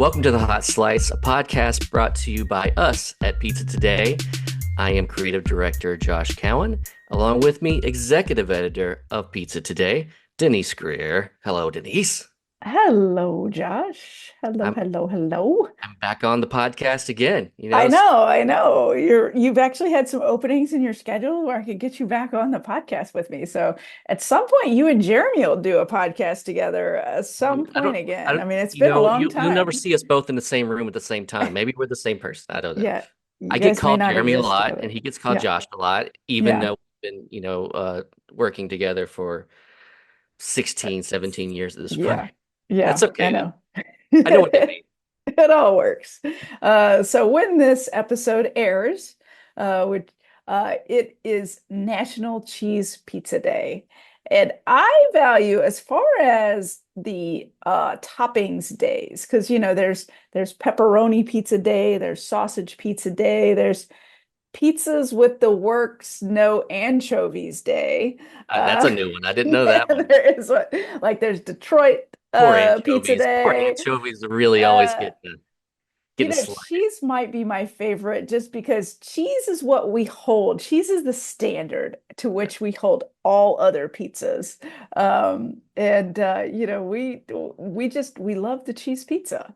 Welcome to the Hot Slice, a podcast brought to you by us at Pizza Today. I am creative director Josh Cowan. Along with me, executive editor of Pizza Today, Denise Greer. Hello, Denise. Hello, Josh. Hello, I'm hello, hello. I'm back on the podcast again. I know. You've actually had some openings in your schedule where I could get you back on the podcast with me. So at some point, you and Jeremy will do a podcast together at some I point don't I again. I don't mean, it's been a long you'll never time. see us both in the same room at the same time. Maybe we're the same person. I don't know. Yeah, you I get guys may called not Jeremy a exist lot, together. and he gets called Yeah, Josh a lot, even yeah, though we've been, working together for 16, 17 years at this point. yeah, That's yeah, I okay though. know. I know what they mean. It all works. So when this episode airs, which it is National Cheese Pizza Day. And I value as far as the toppings days, because there's pepperoni pizza day, there's sausage pizza day, there's pizzas with the works, no anchovies day. That's Uh, a new one. I didn't know that one. there is what like there's Detroit Poor pizza anchovies. Poor day. anchovies really always Uh, getting slighted. cheese might be my favorite just because cheese is what we hold. Cheese is the standard to which we hold all other pizzas. And we love the cheese pizza.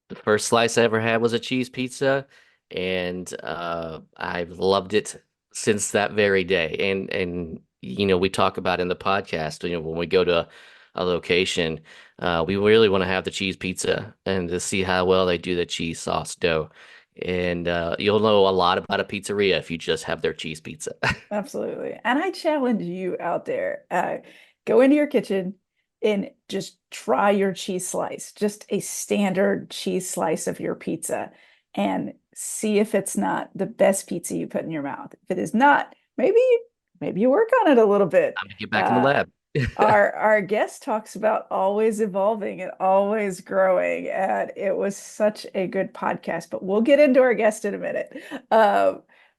The first slice I ever had was a cheese pizza, and I've loved it since that very day. And we talk about in the podcast, when we go to a location, we really want to have the cheese pizza and to see how well they do the cheese sauce dough. And you'll know a lot about a pizzeria if you just have their cheese pizza. Absolutely. And I challenge you out there, go into your kitchen and just try your cheese slice, just a standard cheese slice of your pizza, and see if it's not the best pizza you put in your mouth. If it is not, maybe you work on it a little bit. Time to get back in the Uh, lab. our guest talks about always evolving and always growing, and it was such a good podcast. But we'll get into our guest in a minute.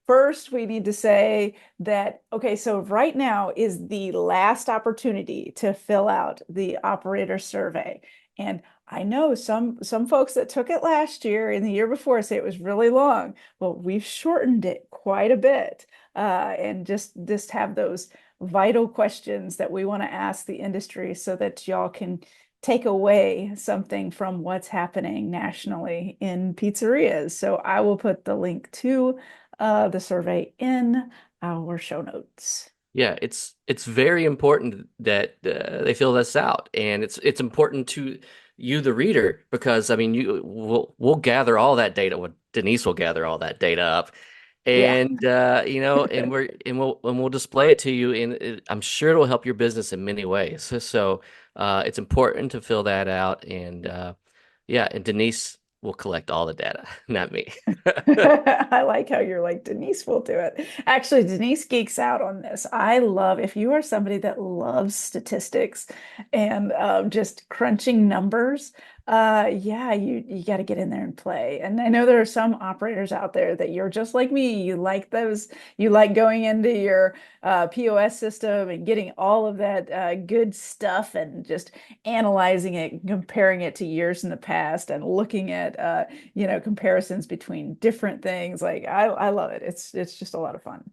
First, we need to say that okay, so right now is the last opportunity to fill out the operator survey, and I know some folks that took it last year and the year before say it was really long. Well, we've shortened it quite a bit, and just have those vital questions that we want to ask the industry so that y'all can take away something from what's happening nationally in pizzerias. So I will put the link to the survey in our show notes. Yeah, it's very important that they fill this out, and it's important to you, the reader, because I mean, we'll gather all that data. Well, Denise will gather all that data up, Yeah. and we'll display it to you, and I'm sure it will help your business in many ways. So it's important to fill that out, and yeah, and Denise will collect all the data, not me. I like how you're like, Denise will do it. Actually, Denise geeks out on this. I love, if you are somebody that loves statistics and just crunching numbers, yeah, you got to get in there and play. And I know there are some operators out there that you're just like me. You like those, you like going into your POS system and getting all of that good stuff and just analyzing it, comparing it to years in the past and looking at comparisons between different things. Like I love it. It's just a lot of fun.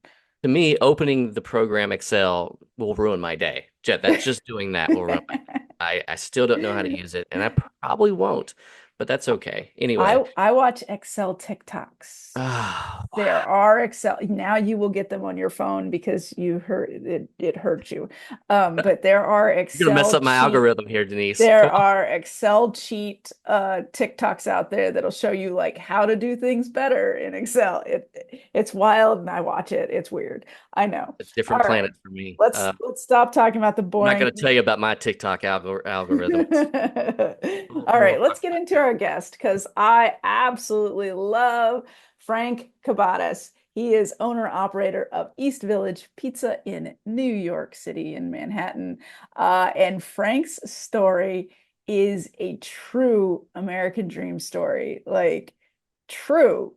To me, opening the program Excel will ruin my day. That's just doing that will ruin my day. I still don't know how to use it, and I probably won't, but that's okay. Anyway, I watch Excel TikToks. oh, There wow. are Excel. Now you will get them on your phone because you heard it hurt you. But there are You're gonna mess Excel up my cheat algorithm here, Denise. There Come on. are Excel cheat TikToks out there that'll show you like how to do things better in Excel. It's wild and I watch it. It's weird. I know. A All different right. planet for me. Let's stop talking about the I'm not boring. gonna tell you about my TikTok algorithm. It's a All little right, let's get into our guest because I absolutely love Frank Kabatas. He is owner operator of East Village Pizza in New York City in Manhattan. And Frank's story is a true American dream story, like true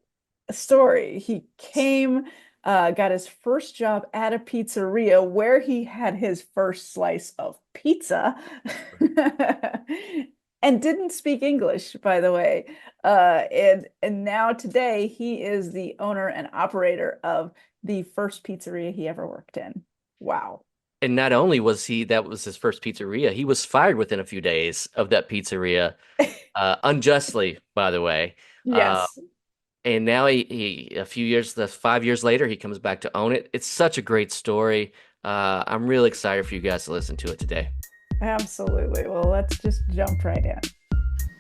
story. He came, got his first job at a pizzeria where he had his first slice of pizza. and didn't speak English, by the way. And now today he is the owner and operator of the first pizzeria he ever worked in. Wow. And not only was that was his first pizzeria, he was fired within a few days of that pizzeria, unjustly, by the way. Uh, Yes, and now a few years, the 5 years later, he comes back to own it. It's such a great story. I'm really excited for you guys to listen to it today. absolutely. Well, let's just jump right in.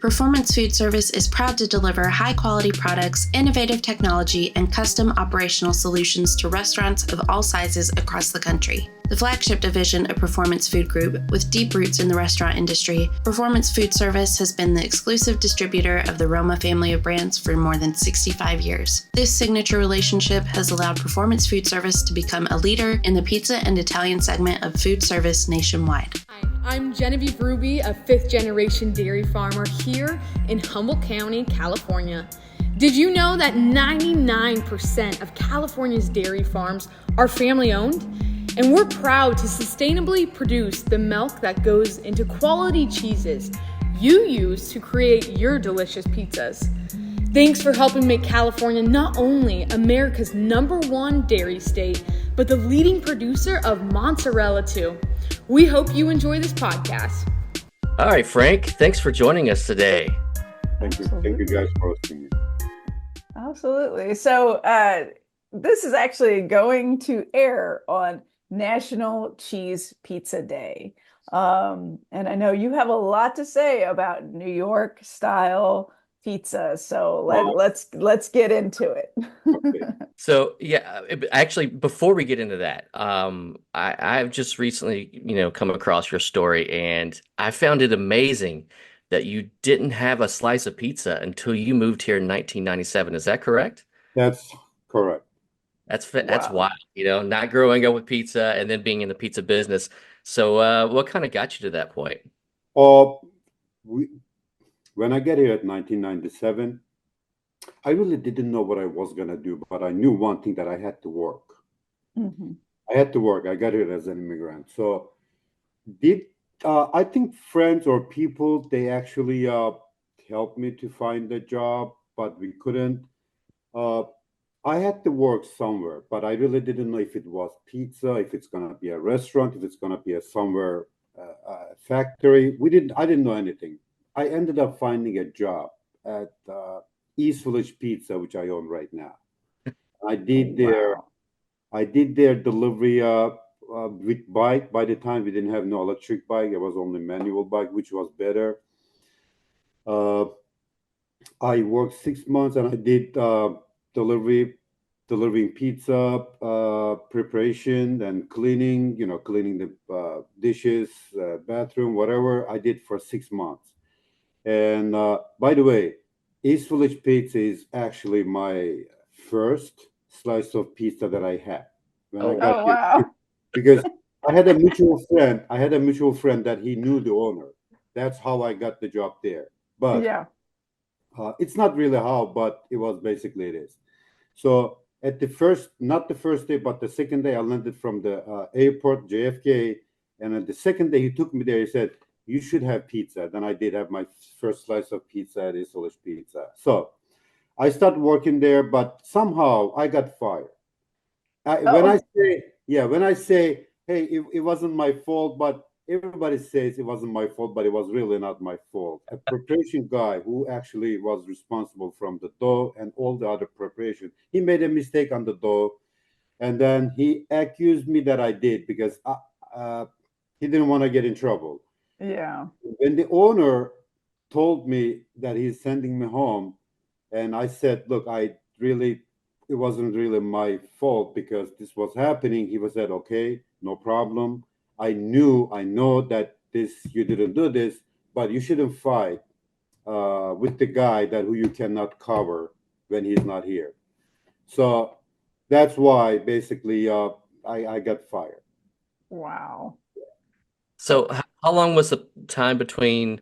Performance Food Service is proud to deliver high quality products, innovative technology, and custom operational solutions to restaurants of all sizes across the country. The flagship division of Performance Food Group, with deep roots in the restaurant industry, Performance Food Service has been the exclusive distributor of the Roma family of brands for more than 65 years. This signature relationship has allowed Performance Food Service to become a leader in the pizza and Italian segment of food service nationwide. Hi, I'm Genevieve Ruby, a fifth-generation dairy farmer here in Humboldt County, California. Did you know that 99% of California's dairy farms are family-owned? And we're proud to sustainably produce the milk that goes into quality cheeses you use to create your delicious pizzas. Thanks for helping make California not only America's #1 dairy state, but the leading producer of mozzarella too. We hope you enjoy this podcast. All right, Frank, thanks for joining us today. Thank you. Thank you guys for hosting me. Absolutely. So, this is actually going to air on National Cheese Pizza Day. And I know you have a lot to say about New York style pizza. So let's get into it. Okay. So yeah, actually, before we get into that, I've just recently, come across your story, and I found it amazing that you didn't have a slice of pizza until you moved here in 1997. Is that correct? That's correct. That's Wow. wild, not growing up with pizza and then being in the pizza business. So, what kind of got you to that point? Uh, we, when I get here at 1997, I really didn't know what I was gonna do, but I knew one thing that I had to work. Mhm. I had to work. I got here as an immigrant. So did I think friends or people they actually helped me to find a job, but we couldn't. Uh, I had to work somewhere, but I really didn't know if it was pizza, if it's gonna be a restaurant, if it's gonna be a somewhere factory. We didn't. I didn't know anything. I ended up finding a job at East Village Pizza, which I own right now. I did their Wow. I did their delivery with bike. By the time we didn't have no electric bike, it was only manual bike, which was better. Uh, I worked 6 months and I did delivery, delivering pizza, preparation and cleaning, cleaning the dishes, bathroom, whatever I did for 6 months. And by the way, East Village Pizza is actually my first slice of pizza that I had when I Oh, got Oh, here wow. because I had a mutual friend. I had a mutual friend that he knew the owner. That's how I got the job there. But Yeah. it's not really how, but it was basically it is. So at the first, not the first day, but the second day, I landed from the airport, JFK, and on the second day he took me there. He said, "You should have pizza." Then I did have my first slice of pizza at Isolish Pizza. So I started working there, but somehow I got fired. When I Oh, say, yeah, when I say, hey, it wasn't my fault, but everybody says it wasn't my fault, but it was really not my fault. A preparation guy who actually was responsible from the dough and all the other preparation, he made a mistake on the dough, and then he accused me that I did because uh, he didn't want to get in trouble. yeah. When the owner told me that he's sending me home, and I said, look, it wasn't really my fault because this was happening. He was said, okay, no problem. I know that you didn't do this, but you shouldn't fight with the guy that who you cannot cover when he's not here. So that's why basically I got fired. Wow. so how long was the time between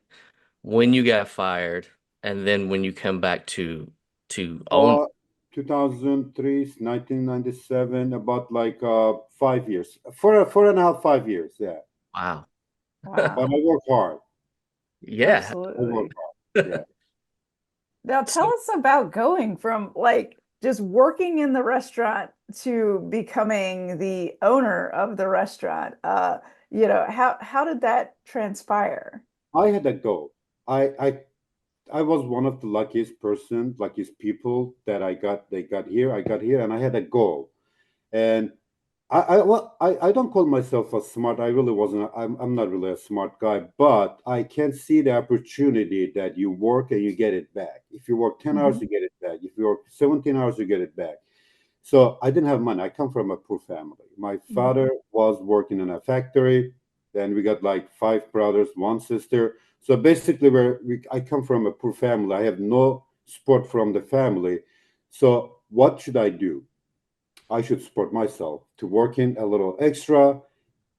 when you got fired and then when you come back to own? Uh, 2003, 1997, about like 5 years, 4.5, 5 years. Yeah, Wow. but Wow. I work hard. Yeah. I work Absolutely. hard. Yeah. Now tell So, us about going from like just working in the restaurant to becoming the owner of the restaurant. How did that transpire? I had a goal. I I I was one of the luckiest people that they got here. I got here and I had a goal. And I don't call myself a smart. I really wasn't. I'm not really a smart guy, but I can see the opportunity that you work and you get it back. If you work 10 hours, Mhm. you get it back. If you work 17 hours, you get it back. So I didn't have money. I come from a poor family. My Mhm. father was working in a factory. Then we got like five brothers, one sister. So basically, I come from a poor family. I have no support from the family. So what should I do? I should support myself to work in a little extra.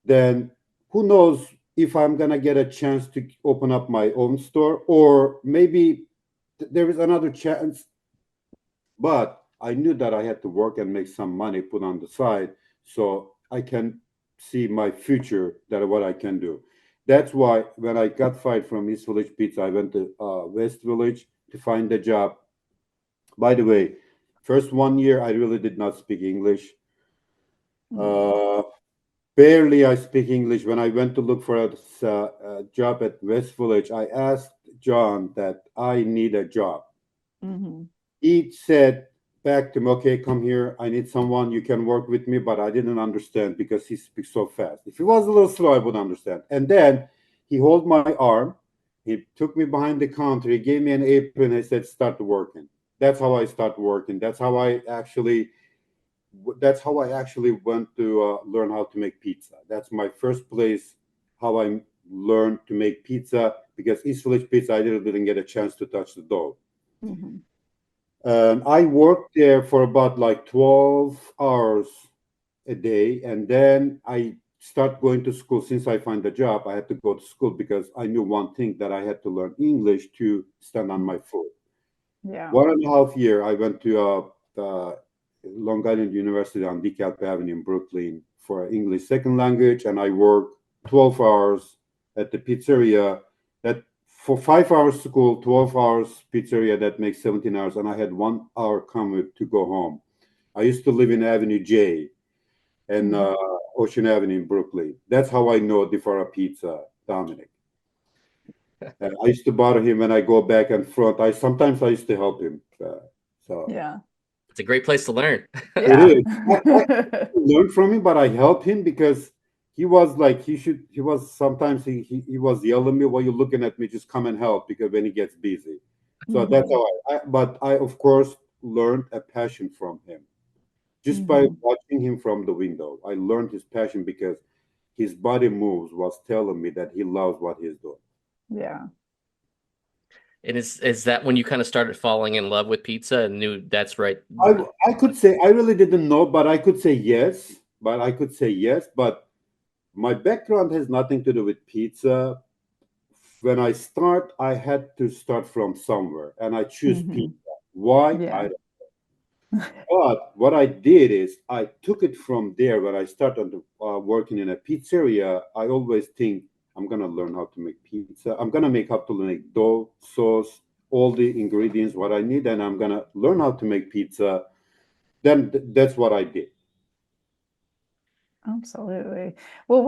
Then who knows if I'm gonna get a chance to open up my own store, or maybe there is another chance. But I knew that I had to work and make some money put on the side so I can see my future that what I can do. That's why when I got fired from East Village Pizza, I went to West Village to find a job. By the way, first 1 year I really did not speak English. Mhm. Uh, Barely I speak English. When I went to look for a job at West Village, I asked John that I need a job. Mhm. He said back to me, okay, come here. I need someone you can work with me, but I didn't understand because he speaks so fast. If he was a little slow, I would understand. And then he held my arm. He took me behind the counter. He gave me an apron. He said, start working. That's how I start working. That's how I actually went to learn how to make pizza. That's my first place how I learned to make pizza because East Village Pizza, I didn't get a chance to touch the dough. Mhm. I worked there for about like 12 hours a day. And then I start going to school. Since I find a job, I had to go to school because I knew one thing that I had to learn English to stand on my foot. Yeah. 1.5 year, I went to Long Island University on DeKalb Avenue in Brooklyn for English second language. And I worked 12 hours at the pizzeria that for 5 hours school, 12 hours pizzeria, that makes 17 hours. And I had 1 hour commute to go home. I used to live in Avenue J and Mhm. Ocean Avenue in Brooklyn. That's how I know Diffara Pizza, Dominic. I used to bother him when I go back and front. I used to help him. So Yeah. it's a great place to learn. it Yeah. is. I learned from him, but I helped him because he was like he should. He was sometimes he was yelling at me, "Why you looking at me? Just come and help." Because when he gets busy, so that's Mhm. how But I of course learned a passion from him just by Mhm. watching him from the window. I learned his passion because his body moves was telling me that he loves what he's doing. Yeah. And is that when you kind of started falling in love with pizza and knew that's right? I could say I really didn't know, but I could say yes. But I could say yes. But my background has nothing to do with pizza. When I start, I had to start from somewhere, and I choose Mhm. pizza. Why? Yeah. But what I did is I took it from there. When I started working in a pizzeria, I always think I'm gonna learn how to make pizza. I'm gonna make how to make dough, sauce, all the ingredients what I need, and I'm gonna learn how to make pizza. Then that's what I did. Absolutely. Well,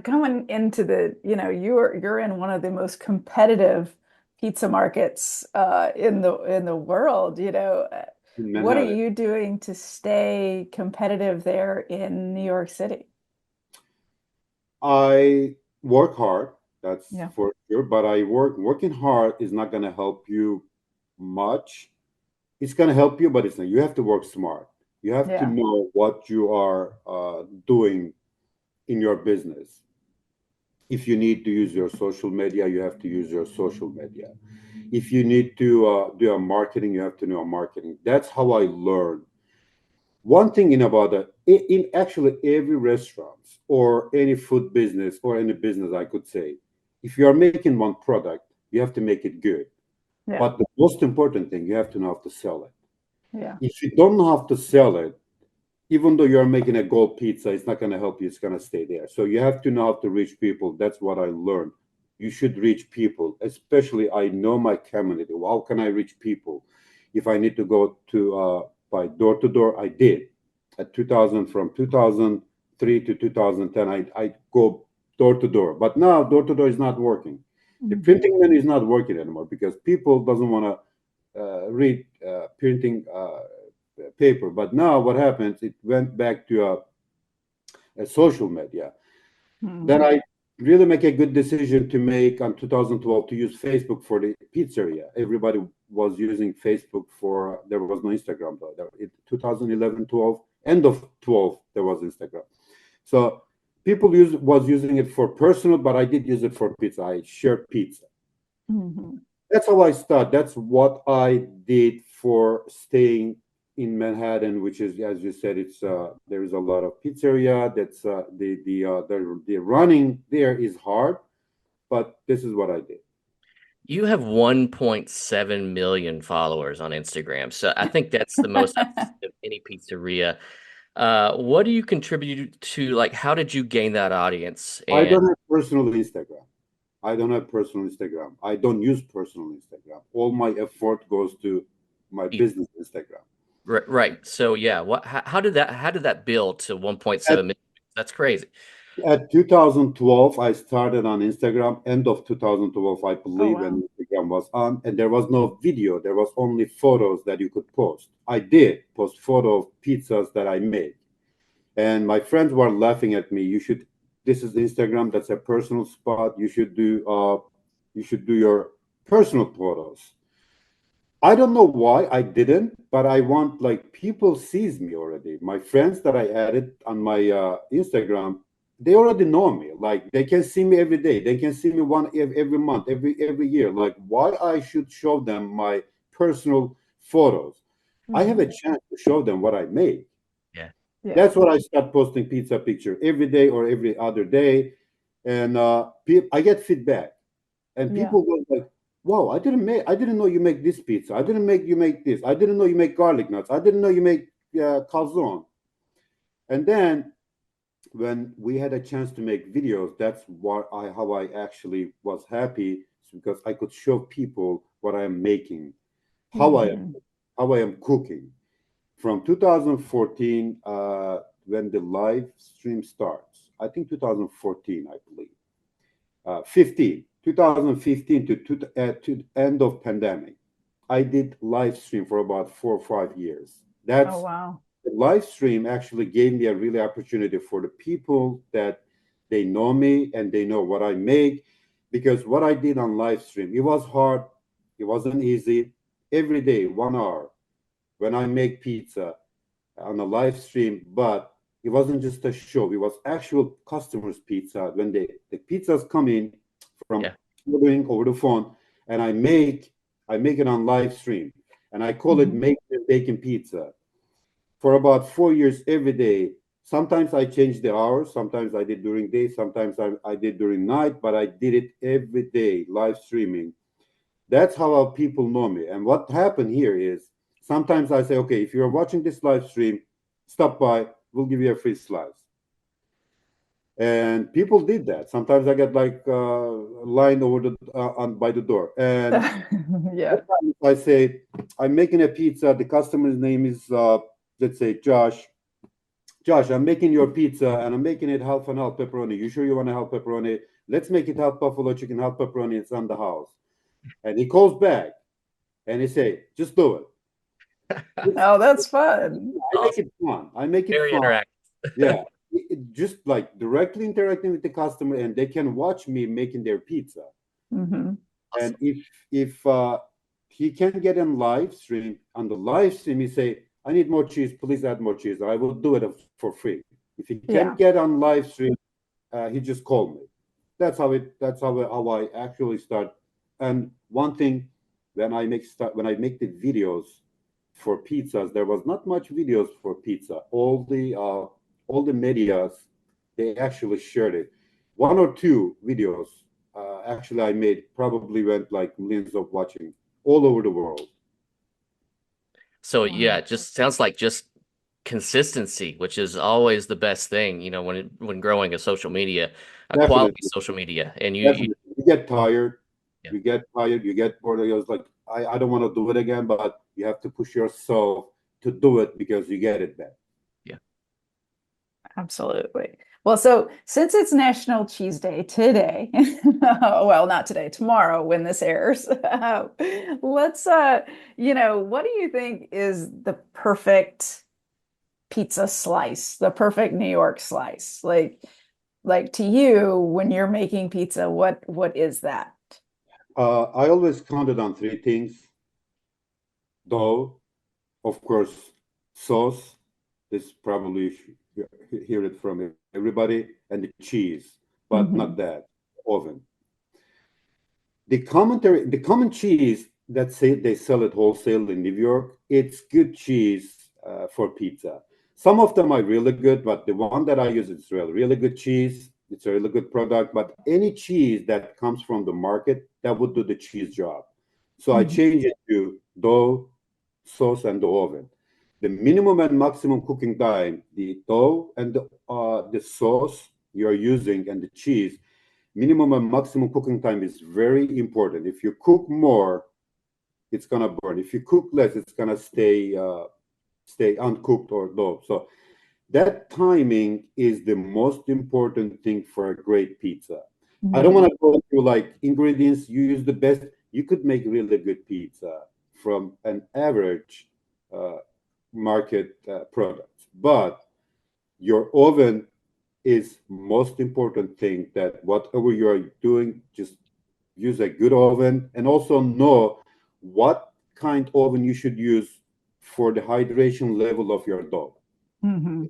going into you're in one of the most competitive pizza markets in the world, In what are Manhattan. you doing to stay competitive there in New York City? I work hard, that's Yeah. for sure, but working hard is not gonna help you much. It's gonna help you, but it's not. You have to work smart. You have to Yeah. know what you are doing in your business. If you need to use your social media, you have to use your social media. If you need to do a marketing, you have to know marketing. That's how I learned. One thing in about that, in actually every restaurant or any food business or any business, I could say, if you are making one product, you have to make it good. Yeah. But the most important thing, you have to know how to sell it. Yeah. If you don't know how to sell it, even though you're making a gold pizza, it's not going to help you. It's going to stay there. So you have to know how to reach people. That's what I learned. you should reach people. Especially, I know my community. How can I reach people? If I need to go to by door to door, I did. At 2000, from 2003 to 2010, I go door to door. But now door to door is not working. The Mhm. printing menu is not working anymore because people doesn't want to read printing paper. But now what happens? It went back to a social media. Then Mhm. I really make a good decision to make on 2012 to use Facebook for the pizzeria. Everybody was using Facebook for, there was no Instagram though. 2011, 12, end of 12, there was Instagram. So people was using it for personal, but I did use it for pizza. I shared pizza. Mhm. That's how I start. That's what I did for staying in Manhattan, which is, as you said, it's there is a lot of pizzeria. That's the running there is hard, but this is what I did. You have 1.7 million followers on Instagram. So I think that's the most I've seen of any pizzeria. What do you contribute to, like, how did you gain that audience? I And don't have personal Instagram. I don't have personal Instagram. I don't use personal Instagram. All my effort goes to my you, business Instagram. right. So yeah, how did that build to At 1.7 million? That's crazy. At 2012, I started on Instagram. End of 2012, I Oh, believe, wow. when Instagram was on, and there was no video. There was only photos that you could post. I did post photo of pizzas that I made, and my friends were laughing at me. You should. This is Instagram. That's a personal spot. You should do. You should do your personal photos. I don't know why I didn't, but I want, like, people sees me already. My friends that I added on my Instagram, they already know me. Like, they can see me every day. They can see me every month, every year. Like, why I should show them my personal photos? I have a Mhm. chance to show them what I made. Yeah. Yeah. That's what I start posting pizza picture every day or every other day, and I get feedback, and Yeah. people go like, "Wow, I didn't know you make this pizza. I didn't make you make this. I didn't know you make garlic nuts. I didn't know you make calzone." And then when we had a chance to make videos, that's what I how I actually was happy, because I could show people what I am making, how I Mhm. how I am cooking. From 2014, when the live stream starts, I think 2014, I believe. 2015 to end of pandemic, I did live stream for about 4 or 5 years. Oh, That's wow. The live stream actually gave me a really opportunity for the people that they know me and they know what I make, because what I did on live stream, it was hard, it wasn't easy. Every day, 1 hour, when I make pizza on a live stream, but it wasn't just a show. It was actual customers' pizza. When the pizzas come in from Yeah. ordering over the phone, and I make it on live stream, and I call it Mhm. make and bacon pizza for about 4 years every day. Sometimes I changed the hours. Sometimes I did during day. Sometimes I did during night. But I did it every day, live streaming. That's how our people know me. And what happened here is, sometimes I say, okay, if you're watching this live stream, stop by. We'll give you a free slice. And people did that. Sometimes I get like line over the on by the door. And Yeah. sometimes I say, I'm making a pizza. The customer's name is let's say Josh. Josh, I'm making your pizza and I'm making it half and half pepperoni. You sure you want to half pepperoni? Let's make it half buffalo chicken, half pepperoni. It's on the house. And he calls back and he say, just do it. It's, Oh, that's fun. I make Awesome. it fun. I make it Very fun. interactive. Yeah. Just like directly interacting with the customer, and they can watch me making their pizza. Mhm. And Awesome. if he can get in live stream, on the live stream, he say, I need more cheese. Please add more cheese. I will do it for free. If he can't Yeah. get on live stream, he just called me. How I actually start. And one thing, when I make the videos for pizzas, there was not much videos for pizza. All the medias, they actually shared it. One or two videos actually I made probably went like millions of watching all over the world. So yeah, Wow. it just sounds like just consistency, which is always the best thing, when growing a social media, a quality Definitely, social media. And you definitely. get tired. Yeah. You get tired. You get bored. You're like, I don't want to do it again, but you have to push yourself to do it because you get it back. Yeah. Absolutely. Well, so since it's National Cheese Day today, well, not today, tomorrow when this airs, let's what do you think is the perfect pizza slice, the perfect New York slice? Like to you, when you're making pizza, what is that? I always counted on three things: dough, of course, sauce. This probably hear it from everybody, and the cheese, but not Hmm. that oven. The common cheese that say they sell at wholesale in New York, it's good cheese for pizza. Some of them are really good, but the one that I use is really good cheese. It's a really good product. But any cheese that comes from the market, that would do the cheese job. So I Hmm. change it to dough, sauce, and the oven. The minimum and maximum cooking time, the dough and the sauce you're using and the cheese, minimum and maximum cooking time is very important. If you cook more, it's gonna burn. If you cook less, it's gonna stay uncooked or low. So that timing is the most important thing for a great pizza. I don't Hmm. want to go through like ingredients. You use the best. You could make really good pizza from an average uh, market product, but your oven is most important thing. That whatever you are doing, just use a good oven and also know what kind oven you should use for the hydration level of your dough. Hmm.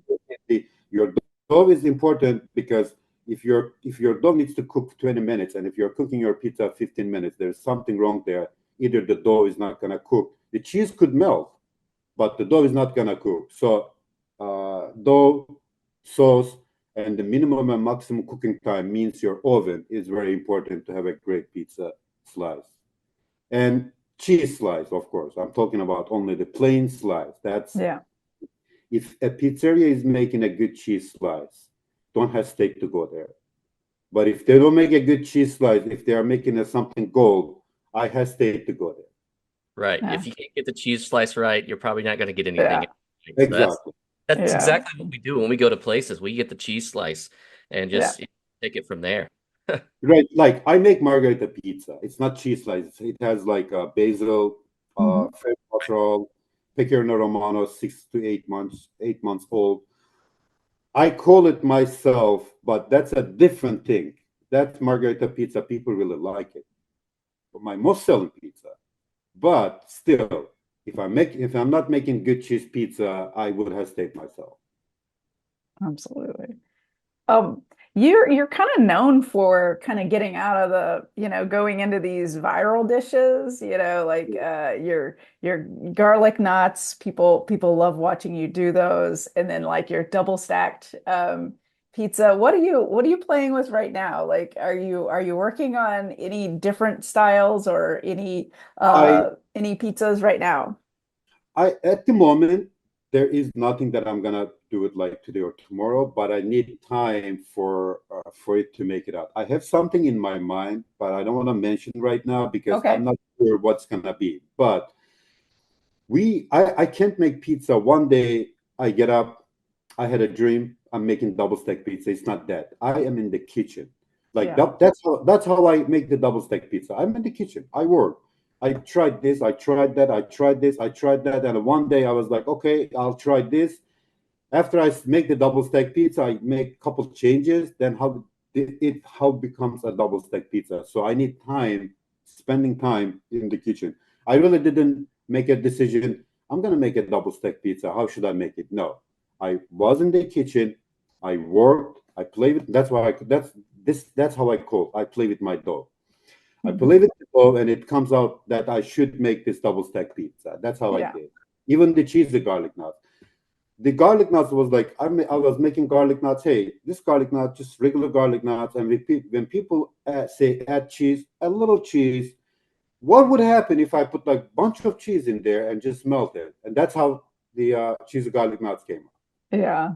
Your dough is important because if your dough needs to cook 20 minutes and if you're cooking your pizza 15 minutes, there's something wrong there. Either the dough is not going to cook. The cheese could melt, but the dough is not going to cook. So dough, sauce, and the minimum and maximum cooking time means your oven is very important to have a great pizza slice. And cheese slice, of course. I'm talking about only the plain slice. That's Yeah. if a pizzeria is making a good cheese slice, don't hesitate to go there. But if they don't make a good cheese slice, if they are making a something gold, I hesitate to go there. Right. Yeah. If you can't get the cheese slice right, you're probably not going to get anything Yeah. right. So Exactly. that's Yeah. exactly what we do when we go to places. We get the cheese slice and Yeah. just take it from there. Right. Like I make margarita pizza. It's not cheese slice. It has like basil, Hmm. fresh mozzarella, pecorino romano, 6 to 8 months, 8 months old. I call it myself, but that's a different thing. That's margarita pizza. People really like it. But my most selling pizza. But still, if I'm not making good cheese pizza, I would hesitate myself. Absolutely. Um, you're kind of known for kind of getting out of going into these viral dishes, like your garlic knots. People love watching you do those, and then like your double stacked pizza. What are you playing with right now? Like, are you working on any different styles or I any pizzas right now? I at the moment there is nothing that I'm gonna do it like today or tomorrow, but I need time for it to make it out. I have something in my mind, but I don't want to mention right now because I'm Okay. not sure what's gonna be. But I can't make pizza. One day I get up, I had a dream, I'm making double stack pizza. It's not that. I am in the kitchen. Like Yeah. that's how I make the double stack pizza. I'm in the kitchen. I work. I tried this, I tried that, I tried this, I tried that, and one day I was like, okay, I'll try this. After I make the double stack pizza, I make a couple changes. Then how becomes a double stack pizza? So I need time, spending time in the kitchen. I really didn't make a decision. I'm gonna make a double stack pizza. How should I make it? No, I was in the kitchen. I worked. I played with. That's why I. That's this. That's how I cook. I play with my dough. I Mhm. play with the dough, and it comes out that I should make this double stack pizza. That's how I Yeah. did. Even the cheese, the garlic nuts. The garlic nuts was like I was making garlic nuts. Hey, this garlic nut, just regular garlic nuts. And when people say add cheese, a little cheese, what would happen if I put like bunch of cheese in there and just melt it? And that's how the cheese garlic nuts came out. Yeah.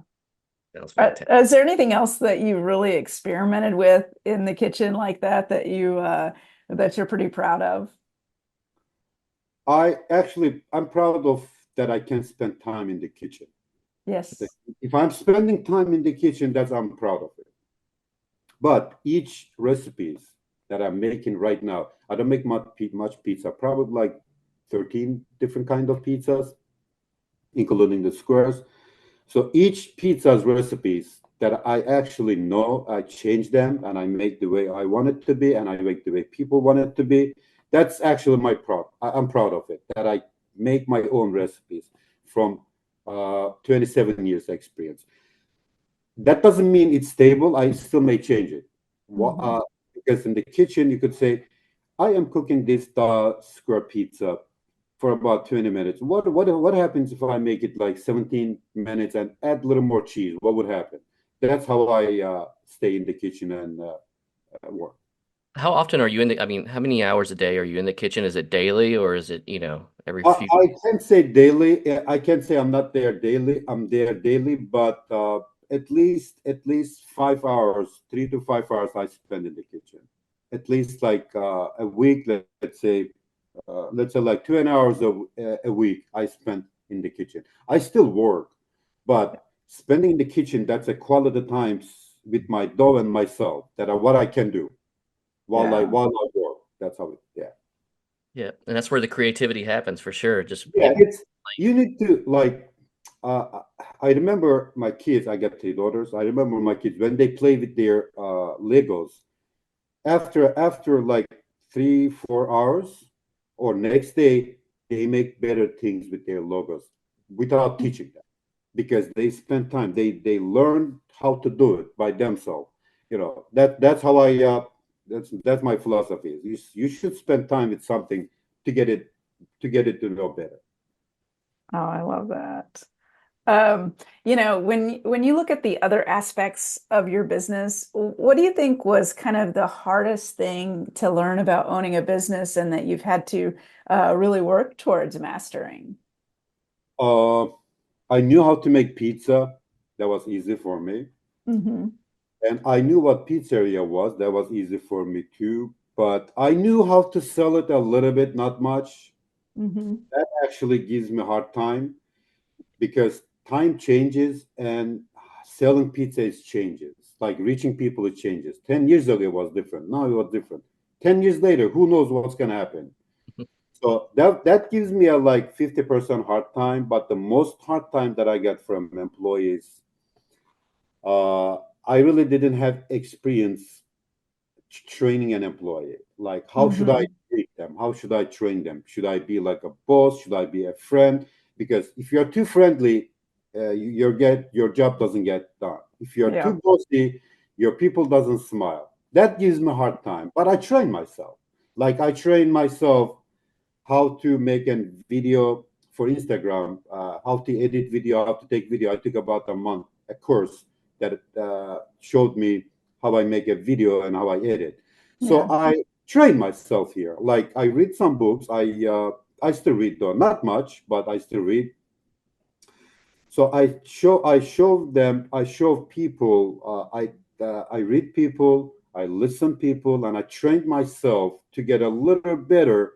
Sounds fantastic. Is there anything else that you really experimented with in the kitchen like that that you're pretty proud of? I'm proud of that I can spend time in the kitchen. Yes. If I'm spending time in the kitchen, that's I'm proud of it. But each recipes that I'm making right now, I don't make much pizza, probably like 13 different kind of pizzas, including the squares. So each pizza's recipes that I actually know, I change them and I make the way I want it to be and I make the way people want it to be. That's actually my proud. I'm proud of it that I make my own recipes from 27 years experience. That doesn't mean it's stable. I still may change it. Hmm. Because in the kitchen, you could say, I am cooking this square pizza for about 20 minutes. What happens if I make it like 17 minutes and add a little more cheese? What would happen? That's how I stay in the kitchen and work. How often are you in the, I mean, how many hours a day are you in the kitchen? Is it daily or is it, every few? I can't say daily. I can't say I'm not there daily. I'm there daily, but at least 5 hours, 3 to 5 hours I spend in the kitchen. At least like a week, let's say like 2 hours a week I spend in the kitchen. I still work, but spending in the kitchen, that's a quality times with my dough and myself that are what I can do Yeah. while I work. That's how it, yeah. Yeah, and that's where the creativity happens for sure. Just Yeah, getting, it's you need to like. I remember my kids. I got 3 daughters. I remember my kids when they play with their Legos. After like 3 4 hours, or next day, they make better things with their logos without teaching them because they spend time. They learn how to do it by themselves. That's how I. That's my philosophy. You should spend time with something to get it to know better. Oh, I love that. When you look at the other aspects of your business, what do you think was kind of the hardest thing to learn about owning a business and that you've had to really work towards mastering? Uh, I knew how to make pizza. That was easy for me. Hmm. And I knew what pizzeria was. That was easy for me too. But I knew how to sell it a little bit, not much. Hmm. That actually gives me a hard time because time changes and selling pizza is changes. Like reaching people, it changes. 10 years ago, it was different. Now it was different. 10 years later, who knows what's going to happen? So that gives me a like 50% hard time. But the most hard time that I get from employees, uh, I really didn't have experience training an employee. Like, how should I Hmm. treat them? How should I train them? Should I be like a boss? Should I be a friend? Because if you're too friendly, your job doesn't get done. If you're Yeah. too bossy, your people doesn't smile. That gives me a hard time. But I train myself. Like I train myself how to make a video for Instagram, how to edit video, how to take video. I took about a month, a course that showed me how I make a video and how I edit. So Yeah. I train myself here. Like I read some books. I still read though, not much, but I still read. So I show people, I read people, I listen people, and I trained myself to get a little better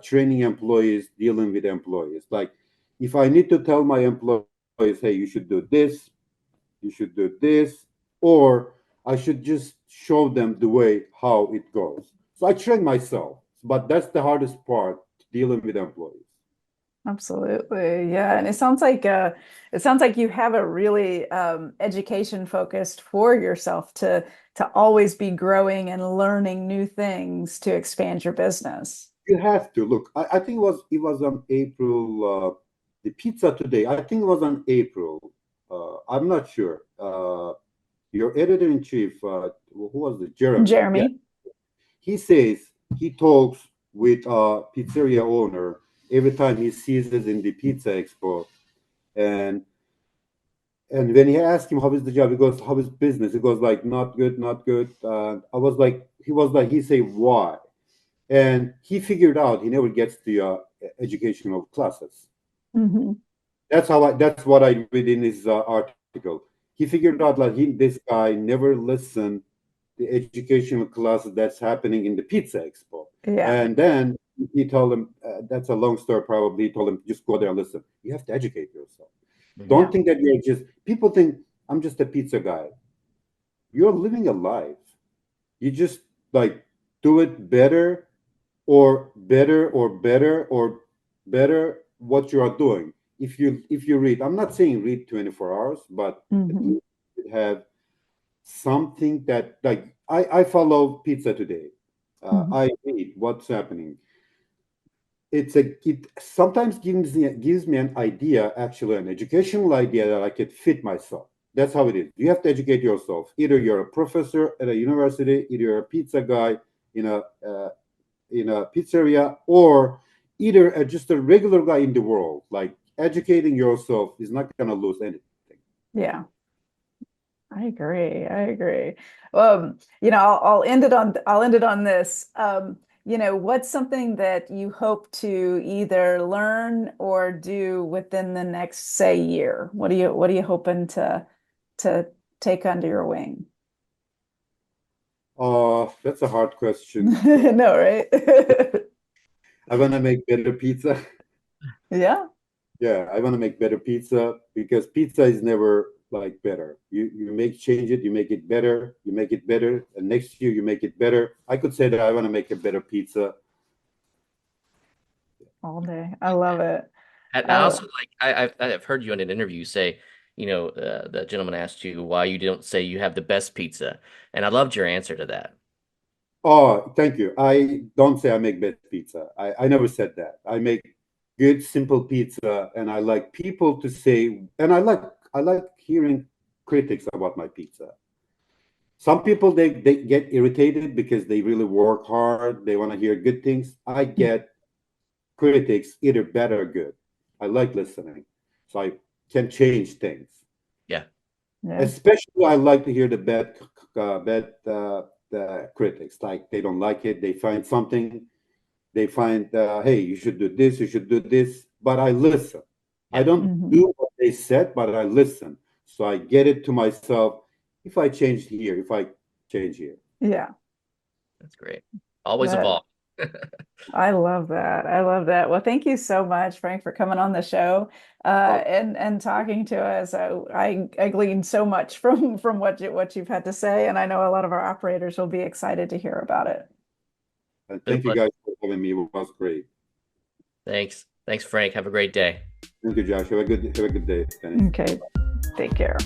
training employees, dealing with employees. Like if I need to tell my employees, hey, you should do this, you should do this, or I should just show them the way how it goes. So I train myself, but that's the hardest part, dealing with employees. Absolutely. Yeah. And it sounds like you have a really education focused for yourself to always be growing and learning new things to expand your business. You have to look. I think it was on April. The pizza today. I think it was on April. I'm not sure. Your editor in chief, who was it? Jeremy. Yeah, Jeremy. he says he talks with a pizzeria owner every time he sees us in the pizza expo, and and when he asked him how is the job, he goes, "How is business?" He goes like, "Not good, not good." I was like, he say why? And he figured out he never gets the educational classes. Hmm. That's what I read in his article. he figured out like this guy never listened the educational classes that's happening in the Pizza Expo. Yeah. And then he told him, that's a long story probably, he told him, just go there and listen. You have to educate yourself. Mhm. Don't think that you're just, people think, I'm just a pizza guy. You're living a life. You just like do it better or better or better or better what you are doing. If you read, I'm not saying read 24 hours, but at Hmm. least you have something that like I follow pizza today. Hmm. I read what's happening. It sometimes gives me an idea, actually an educational idea that I could fit myself. That's how it is. You have to educate yourself. Either you're a professor at a university, either you're a pizza guy in a uh, in a pizzeria, or either just a regular guy in the world. Like educating yourself is not gonna lose anything. Yeah. I agree. I agree. I'll end it on this. What's something that you hope to either learn or do within the next, say, year? What are you hoping to take under your wing? That's a hard question. No, right? I want to make better pizza. Yeah. Yeah, I want to make better pizza because pizza is never like better. You make change it, you make it better, you make it better, and next year you make it better. I could say that I want to make a better pizza. All day. I love it. And I I also like I've heard you in an interview say, the gentleman asked you why you don't say you have the best pizza, and I loved your answer to that. Oh, thank you. I don't say I make best pizza. I never said that. I make good, simple pizza, and I like people to say, and I like hearing critics about my pizza. Some people they get irritated because they really work hard. They want to hear good things. I get critics either bad or good. I like listening, so I can change things. Yeah, Yeah. Especially, I like to hear the bad the critics. Like they don't like it. They find something. They find, hey, you should do this. You should do this. But I listen. I yeah, don't Hmm. do what they said, but I listen. So I get it to myself. If I change here, if I change here. Yeah. that's great. Always That evolve. I love that. I love that. Well, thank you so much, Frank, for coming on the show and talking to us. I gleaned so much from what you've had to say, and I know a lot of our operators will be excited to hear about it. And Been a thank you pleasure. guys for having me. It was great. Thanks, Frank. Have a great day. Thank you, Josh. Have a good day, Dennis. Okay, take care.